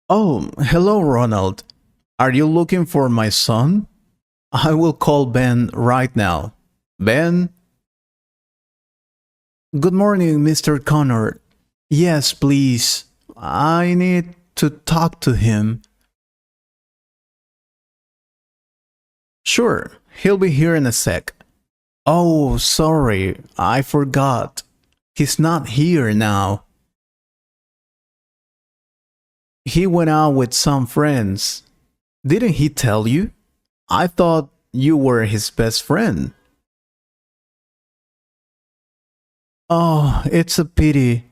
Oh, hello, Ronald. Are you looking for my son? I will call Ben right now. Ben? Good morning, Mr. Connor. Yes, please. I need to talk to him. Sure, he'll be here in a sec. Oh, sorry, I forgot. He's not here now. He went out with some friends. Didn't he tell you? I thought you were his best friend. Oh, it's a pity.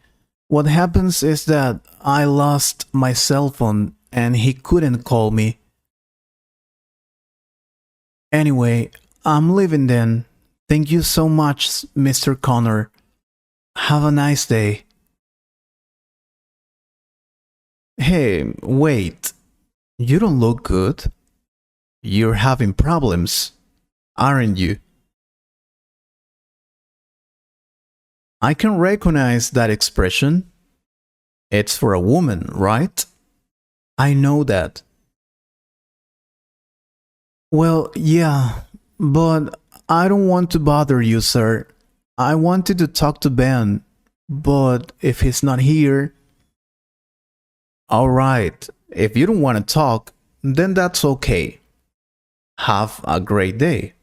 What happens is that I lost my cell phone and he couldn't call me. Anyway, I'm leaving then. Thank you so much, Mr. Connor. Have a nice day. Hey, wait. You don't look good. You're having problems, aren't you? I can recognize that expression. It's for a woman, right? I know that. Well, yeah, but I don't want to bother you, sir. I wanted to talk to Ben, but if he's not here, all right. If you don't want to talk, then that's okay. Have a great day.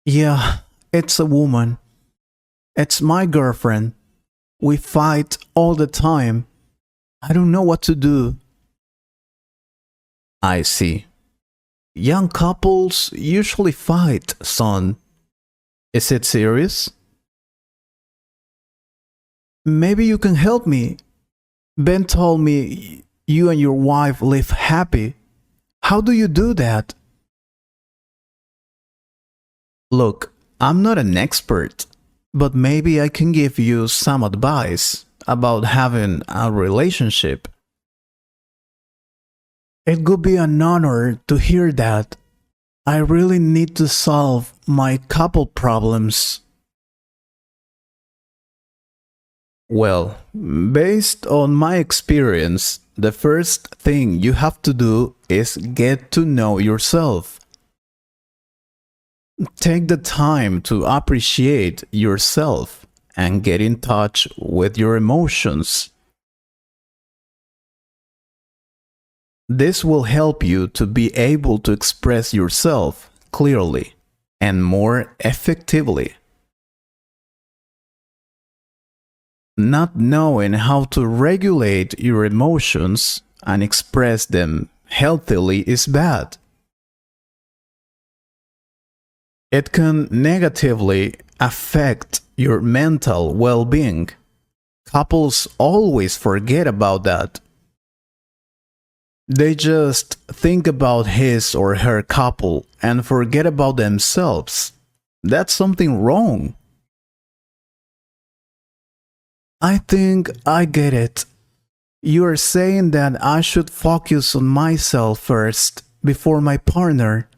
Yeah, it's a woman. It's my girlfriend. We fight all the time. I don't know what to do. I see. Young couples usually fight, son. Is it serious? Maybe you can help me. Ben told me you and your wife live happy. How do you do that? Look, I'm not an expert, but maybe I can give you some advice about having a relationship. It would be an honor to hear that. I really need to solve my couple problems. Well, based on my experience, the first thing you have to do is get to know yourself. Take the time to appreciate yourself and get in touch with your emotions. This will help you to be able to express yourself clearly and more effectively. Not knowing how to regulate your emotions and express them healthily is bad. It can negatively affect your mental well-being. Couples always forget about that. They just think about his or her couple and forget about themselves. That's something wrong. I think I get it. You are saying that I should focus on myself first before my partner.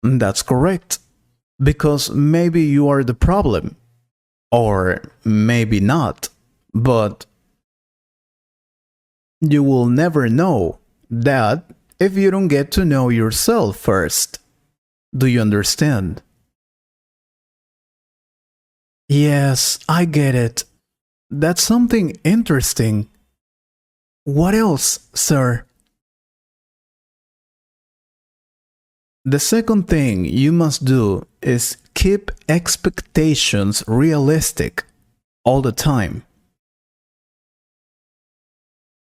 That's correct. Because maybe you are the problem. Or maybe not. But you will never know that if you don't get to know yourself first. Do you understand? Yes, I get it. That's something interesting. What else, sir? The second thing you must do is keep expectations realistic all the time.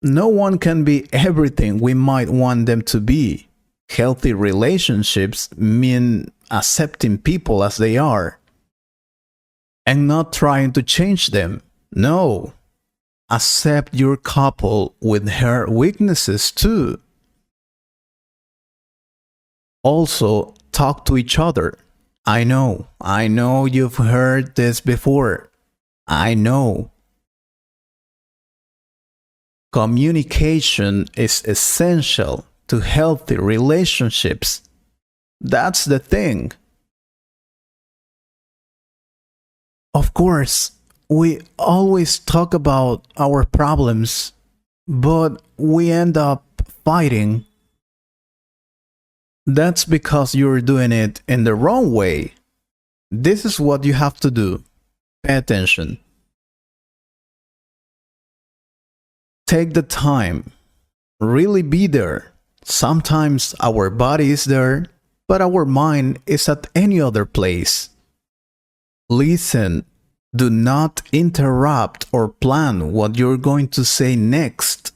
No one can be everything we might want them to be. Healthy relationships mean accepting people as they are and not trying to change them. No. Accept your couple with her weaknesses too. Also, talk to each other. I know you've heard this before. I know. Communication is essential to healthy relationships. That's the thing. Of course, We always talk about our problems, but we end up fighting. That's because you're doing it in the wrong way. This is what you have to do. Pay attention. Take the time. Really be there. Sometimes our body is there, but our mind is at any other place. Listen. Do not interrupt or plan what you're going to say next.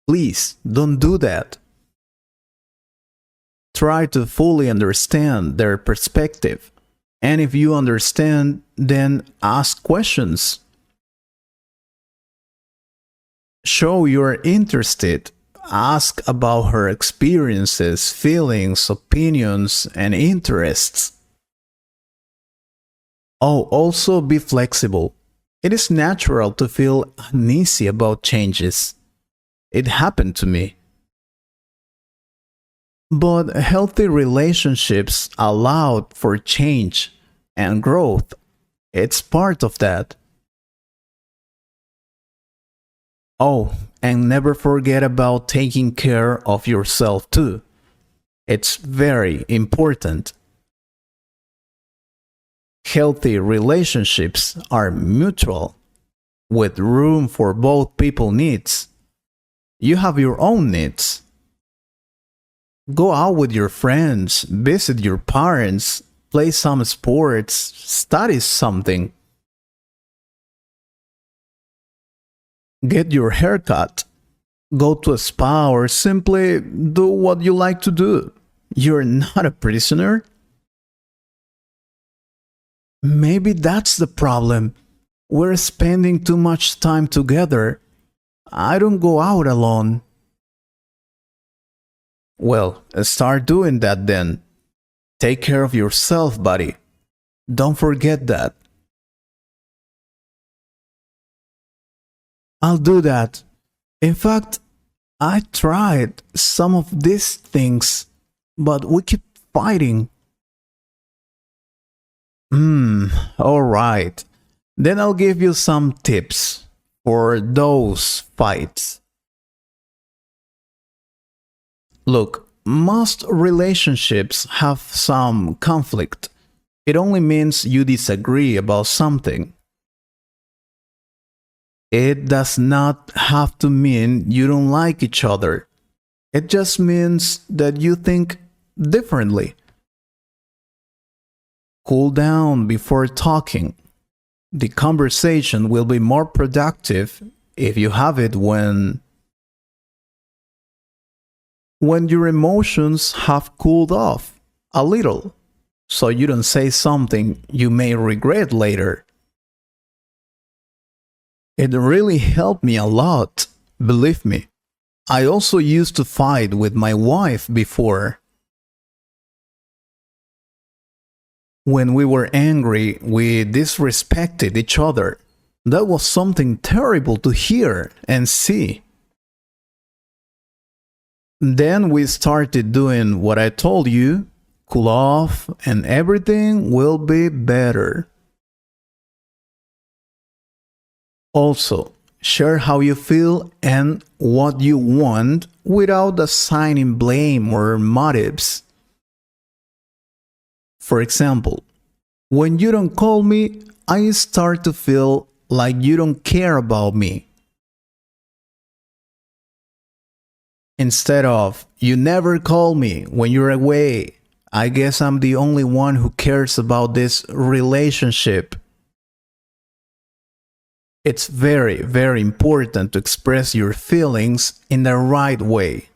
Please don't do that. Try to fully understand their perspective. And if you understand, then ask questions. Show you're interested. Ask about her experiences, feelings, opinions, and interests. Oh, also be flexible. It is natural to feel uneasy about changes. It happened to me. But healthy relationships allow for change and growth. It's part of that. Oh, and never forget about taking care of yourself too. It's very important. Healthy relationships are mutual, with room for both people's needs. You have your own needs. Go out with your friends, visit your parents, play some sports, study something. Get your hair cut. Go to a spa or simply do what you like to do. You're not a prisoner. Maybe that's the problem. We're spending too much time together. I don't go out alone. Well, start doing that then. Take care of yourself, buddy. Don't forget that. I'll do that. In fact, I tried some of these things, but we keep fighting. Alright. Then I'll give you some tips for those fights. Look, most relationships have some conflict. It only means you disagree about something. It does not have to mean you don't like each other. It just means that you think differently. Cool down before talking. The conversation will be more productive if you have it when your emotions have cooled off a little, so you don't say something you may regret later. It really helped me a lot, believe me. I also used to fight with my wife before. When we were angry, we disrespected each other. That was something terrible to hear and see. Then we started doing what I told you, cool off, and everything will be better. Also, share how you feel and what you want without assigning blame or motives. For example, when you don't call me, I start to feel like you don't care about me. Instead of, you never call me when you're away, I guess I'm the only one who cares about this relationship. It's very, very important to express your feelings in the right way.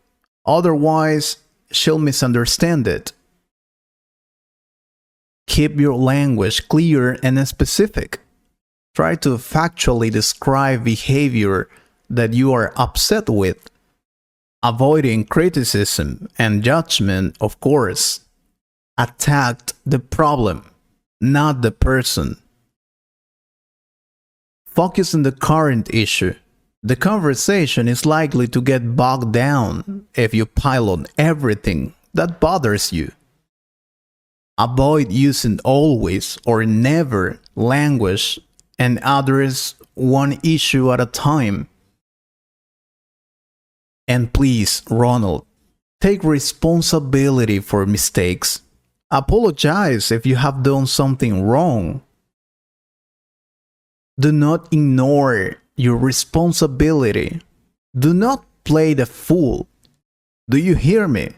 Otherwise, she'll misunderstand it. Keep your language clear and specific. Try to factually describe behavior that you are upset with, avoiding criticism and judgment, of course. Attack the problem, not the person. Focus on the current issue. The conversation is likely to get bogged down if you pile on everything that bothers you. Avoid using always or never language and address one issue at a time. And please, Ronald, take responsibility for mistakes. Apologize if you have done something wrong. Do not ignore your responsibility. Do not play the fool. Do you hear me?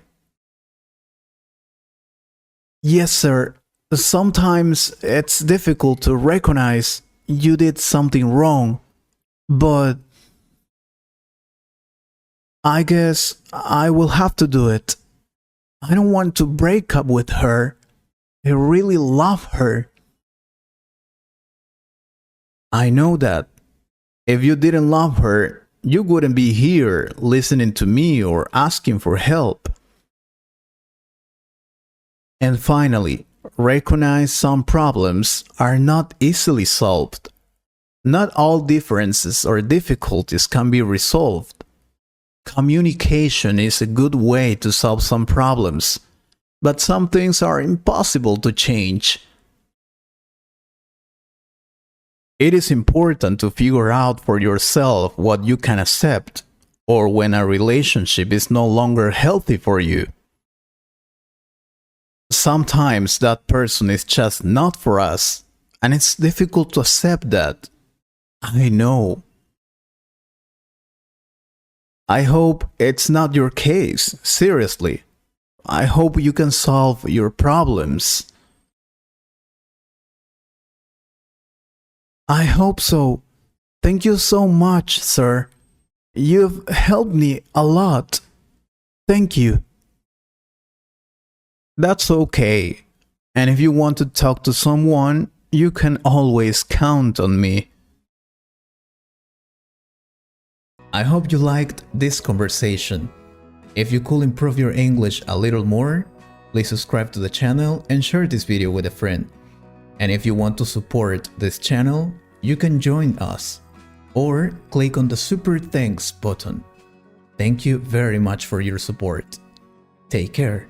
Yes, sir. Sometimes it's difficult to recognize you did something wrong, but I guess I will have to do it. I don't want to break up with her. I really love her. I know that. If you didn't love her, you wouldn't be here listening to me or asking for help. And finally, recognize some problems are not easily solved. Not all differences or difficulties can be resolved. Communication is a good way to solve some problems, but some things are impossible to change. It is important to figure out for yourself what you can accept, or when a relationship is no longer healthy for you. Sometimes that person is just not for us, and it's difficult to accept that. I know. I hope it's not your case, seriously. I hope you can solve your problems. I hope so. Thank you so much, sir. You've helped me a lot. Thank you. That's okay. And if you want to talk to someone, you can always count on me. I hope you liked this conversation. If you could improve your English a little more, please subscribe to the channel and share this video with a friend. And if you want to support this channel, you can join us or click on the Super Thanks button. Thank you very much for your support. Take care.